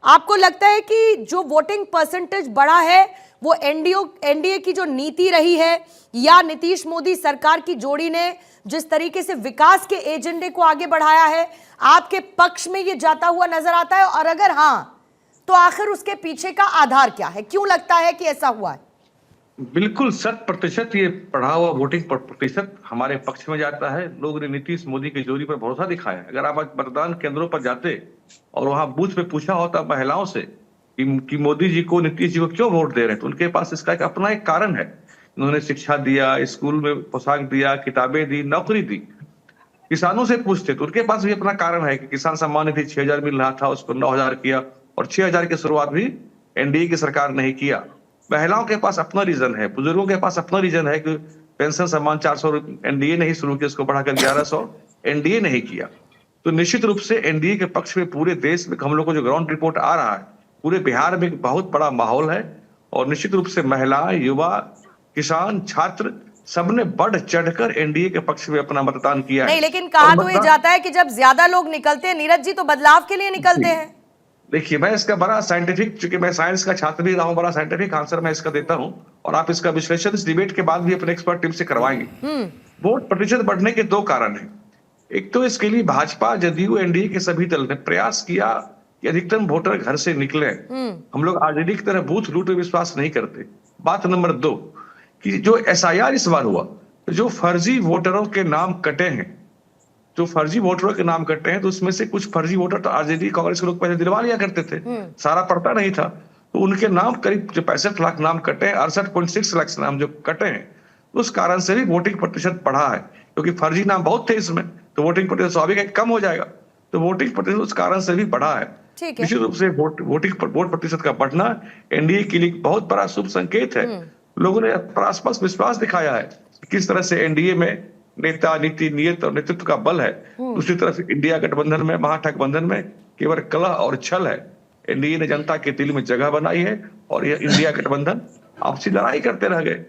आपको लगता है कि जो वोटिंग परसेंटेज बढ़ा है वो एनडीए की जो नीति रही है या नीतीश मोदी सरकार की जोड़ी ने जिस तरीके से विकास के एजेंडे को आगे बढ़ाया है, आपके पक्ष में ये जाता हुआ नजर आता है? और अगर हाँ, तो आखिर उसके पीछे का आधार क्या है? क्यों लगता है कि ऐसा हुआ है? बिल्कुल 100% ये बढ़ा हुआ वोटिंग प्रतिशत हमारे पक्ष में जाता है। लोग ने नीतीश मोदी की जोड़ी पर भरोसा दिखाया। अगर आप आज मतदान केंद्रों पर जाते और वहां बूथ पे पूछा होता महिलाओं से कि मोदी जी को, नीतीश जी को क्यों वोट दे रहे हैं, तो उनके पास इसका एक अपना एक कारण है। उन्होंने शिक्षा दिया, स्कूल में पोशाक दिया, किताबें दी, नौकरी दी। किसानों से पूछते तो उनके पास भी अपना कारण है कि किसान सम्मान निधि 6,000 मिल रहा था, उसको 9,000 किया, और 6,000 की शुरुआत भी एनडीए की सरकार नहीं किया। महिलाओं के पास अपना रीजन है, बुजुर्गों के पास अपना रीजन है कि पेंशन सम्मान 400 एनडीए नहीं शुरू किया, उसको बढ़ाकर 1100 एनडीए नहीं किया। तो निश्चित रूप से एनडीए के पक्ष में पूरे देश में हम लोग को जो ग्राउंड रिपोर्ट आ रहा है, पूरे बिहार में एक बहुत बड़ा माहौल है। और निश्चित रूप से महिला, युवा, किसान, छात्र सबने बढ़ चढ़कर एनडीए के पक्ष में अपना मतदान किया है। नहीं, लेकिन कहा तो ये जाता है कि जब ज्यादा लोग निकलते हैं नीरज जी, तो बदलाव के लिए निकलते हैं। देखिए, मैं इसका बड़ा साइंटिफिक, चूंकि मैं साइंस का छात्र भी रहा हूं, बड़ा साइंटिफिक आंसर मैं इसका देता हूं, और आप इसका विश्लेषण इस डिबेट के बाद भी अपने एक्सपर्ट टीम से करवाएंगे। वोट प्रतिशत बढ़ने के दो कारण हैं। एक तो इसके लिए भाजपा, जदयू, एनडीए के सभी दल ने प्रयास किया कि अधिकतम वोटर घर से निकले। हम लोग आरजेडी की तरह बूथ लूट में विश्वास नहीं करते। बात नंबर दो, कि जो एसआईआर इस बार हुआ, जो फर्जी वोटरों के नाम कटे हैं, जो फर्जी वोटरों के नाम कटे हैं, तो उसमें से कुछ फर्जी वोटर तो आरजेडी कांग्रेस के लोग पहले दिलवा लिया करते थे, सारा पड़ता नहीं था। तो उनके नाम करीब जो 65 लाख नाम कटे हैं, 68.6 लाख नाम जो कटे हैं, उस कारण से भी वोटिंग प्रतिशत बढ़ा है, क्योंकि फर्जी नाम बहुत थे इसमें, तो वोटिंग प्रतिशत स्वाभाविक है कम हो जाएगा। तो वोटिंग प्रतिशत उस कारण से भी बढ़ा है। निश्चित रूप से वोट प्रतिशत का बढ़ना एनडीए के लिए बहुत बड़ा शुभ संकेत है। लोगों ने आसपास विश्वास दिखाया है किस तरह से एनडीए में नेता, नीति, नियत और नेतृत्व का बल है। दूसरी तरफ इंडिया गठबंधन में, महागठबंधन में केवल कलह और छल है। एनडीए ने जनता के दिल में जगह बनाई है और यह इंडिया गठबंधन आपसी लड़ाई करते रह गए।